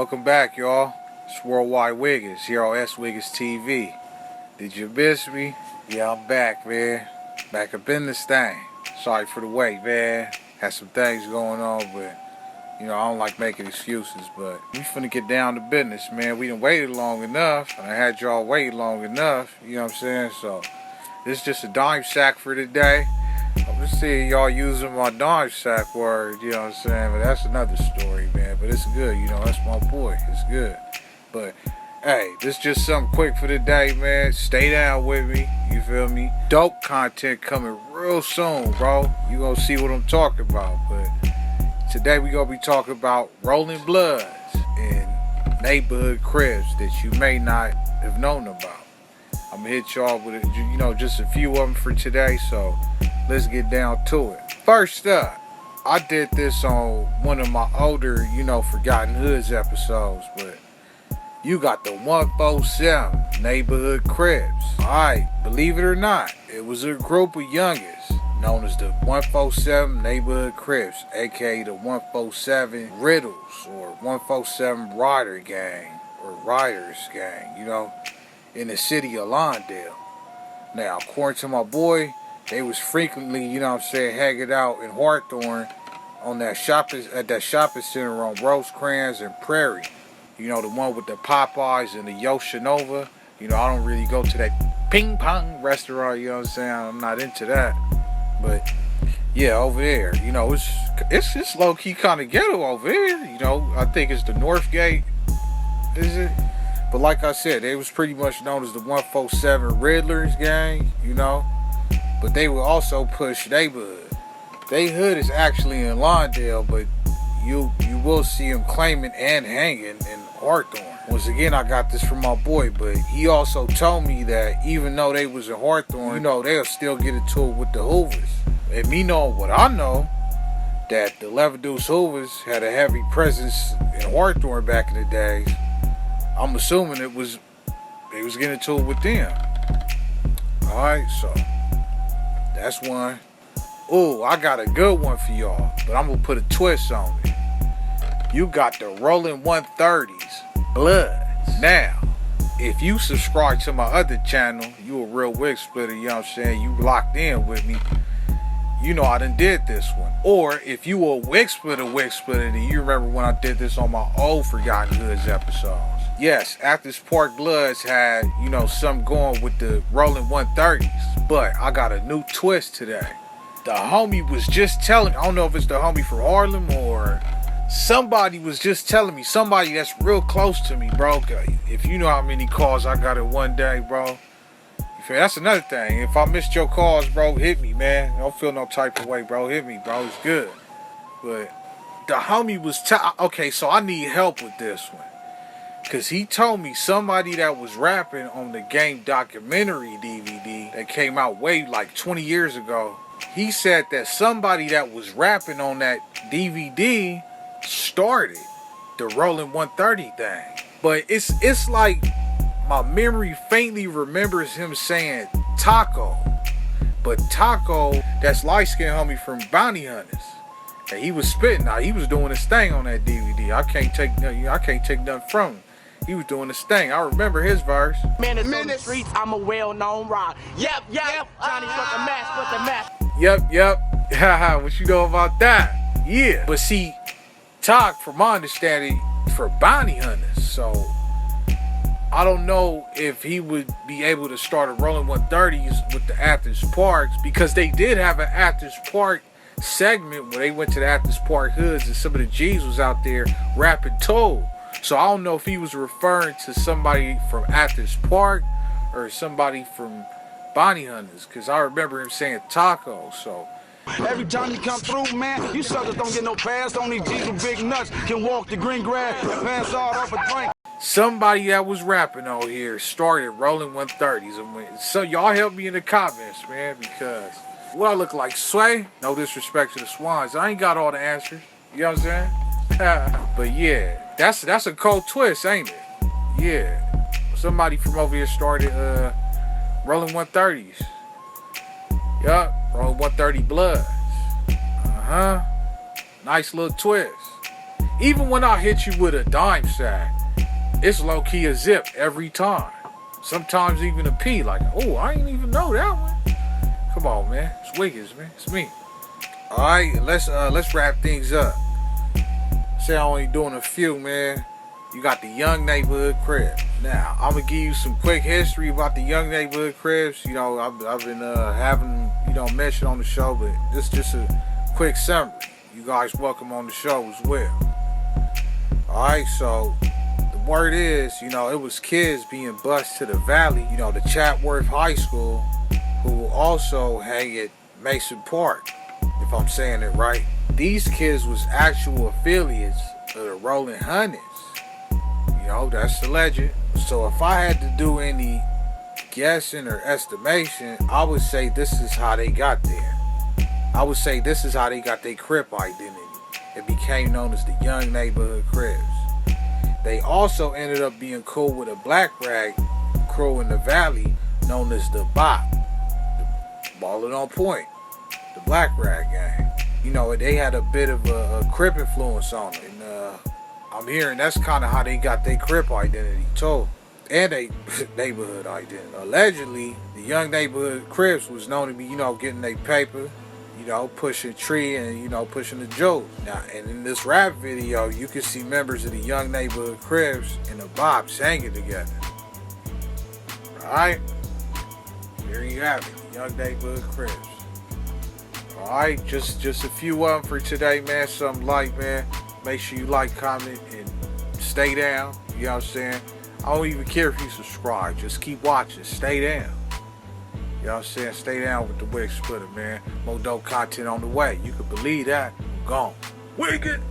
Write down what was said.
Welcome back, y'all. It's Worldwide Wiggins here on S.WigginsTV. Did you miss me? Yeah, I'm back, man. Back up in this thing. Sorry for the wait, man. Had some things going on, but I don't like making excuses, but we finna get down to business, man. We done waited long enough, and I had y'all wait long enough, you know what I'm saying? So, this is just a dime sack for today. I'm just seeing y'all using my dime sack word, you know what I'm saying? But that's another story, man. But it's good, that's my boy. It's good. But, hey, this is just something quick for today, man. Stay down with me, you feel me? Dope content coming real soon, bro. You gonna see what I'm talking about, but today we gonna be talking about Rollin Bloods and neighborhood cribs that you may not have known about. I'm gonna hit y'all with just a few of them for today, so let's get down to it. First up, I did this on one of my older, Forgotten Hoods episodes, but you got the 147 neighborhood cribs. Alright, believe it or not, it was a group of youngins known as the 147 neighborhood cribs, aka the 147 Riddlers or 147 Rider Gang or Riders Gang, in the city of Lawndale. Now, according to my boy, they was frequently, hanging out in Hawthorne on at that shopping center on Rosecrans and Prairie. The one with the Popeyes and the Yoshinova. I don't really go to that ping pong restaurant, I'm not into that. But yeah, over there, it's just low key kind of ghetto over here. I think it's the North Gate, is it? But like I said, they was pretty much known as the 147 Riddlers gang, But they would also push neighborhood. They hood is actually in Lawndale, but you will see them claiming and hanging in Hawthorne. Once again, I got this from my boy, but he also told me that even though they was in Hawthorne, they'll still get into it with the Hoovers. And me knowing what I know, that the Levaduce Hoovers had a heavy presence in Hawthorne back in the days, I'm assuming they was getting into it with them. Alright, so that's one. Ooh, I got a good one for y'all, but I'm gonna put a twist on it. You got the Rollin 130s Bloods. Now, if you subscribe to my other channel, you a real wig splitter, you locked in with me. I done did this one. Or if you a wig splitter, then you remember when I did this on my old Forgotten Hoods episodes. Yes, Athens Park Bloods had, something going with the Rollin 130s. But I got a new twist today. The homie was just telling, I don't know if it's the homie from Harlem or somebody was just telling me, somebody that's real close to me, bro. If you know how many calls I got in one day, bro. That's another thing. If I missed your calls, bro, hit me, man. Don't feel no type of way, bro. Hit me, bro. It's good. But the homie was okay, so I need help with this one. Because he told me somebody that was rapping on the game documentary DVD that came out way like 20 years ago. He said that somebody that was rapping on that DVD started the Rollin 130 thing. But it's like my memory faintly remembers him saying Taco. But Taco, that's light-skinned homie from Bounty Hunters. And he was spitting. Now, he was doing his thing on that DVD. I can't take nothing from him. He was doing his thing. I remember his verse. Man, it's on the streets, I'm a well-known rock. Yep. Johnny put the mask. Yep. Haha, what you know about that? Yeah. But see, Talk, from my understanding, for Bounty Hunters. So, I don't know if he would be able to start a Rollin 130s with the Athens Parks, because they did have an Athens Park segment where they went to the Athens Park hoods and some of the G's was out there rapping Toll. So I don't know if he was referring to somebody from Athens Park or somebody from Bounty Hunters, because I remember him saying Taco. So every time you come through, man, you suckers don't get no pass. Only G's with big nuts can walk the green grass and pass all off a drink. Somebody that was rapping on here started Rollin 130s. So y'all help me in the comments, man, because what I look like, Sway? No disrespect to the Swans. I ain't got all the answers. You know what I'm saying? But yeah, that's a cold twist, ain't it? Yeah. Somebody from over here started Rollin 130s. Yup, Rollin 130 Bloods. Nice little twist. Even when I hit you with a dime sack, it's low-key a zip every time. Sometimes even a P, like, oh, I didn't even know that one. Come on, man. It's Wiggins, man. It's me. Alright, let's wrap things up. Say I'm only doing a few, man. You got the Young Neighborhood Cribs. Now, I'm gonna give you some quick history about the Young Neighborhood Cribs. You know, I've been having, you know, mentioned on the show, but this is just a quick summary. You guys welcome on the show as well. Alright, so the word is, you know, it was kids being bused to the Valley, you know, the Chatworth High School, who will also hang at Mason Park, if I'm saying it right. These kids was actual affiliates of the Rollin Hunters. You know, that's the legend. So if I had to do any guessing or estimation, I would say this is how they got there. I would say this is how they got their Crip identity. It became known as the Young Neighborhood Cribs. They also ended up being cool with a black rag crew in the Valley known as the BOP. Ballin' on point. The Black Rag Gang. You know, they had a bit of a Crip influence on it. And I'm hearing that's kind of how they got their Crip identity too. And they neighborhood identity. Allegedly, the Young Neighborhood Crips was known to be, you know, getting their paper, you know, pushing tree and, you know, pushing the jewels. Now, and in this rap video, you can see members of the Young Neighborhood Crips and the Bops hanging together. Alright? There you have it, the Young Neighborhood Crips. Alright, just a few of them for today, man. Something light, man. Make sure you like, comment, and stay down. You know what I'm saying? I don't even care if you subscribe. Just keep watching. Stay down. You know what I'm saying? Stay down with the Wig Splitter, man. More dope content on the way. You can believe that. I'm gone. Wig it!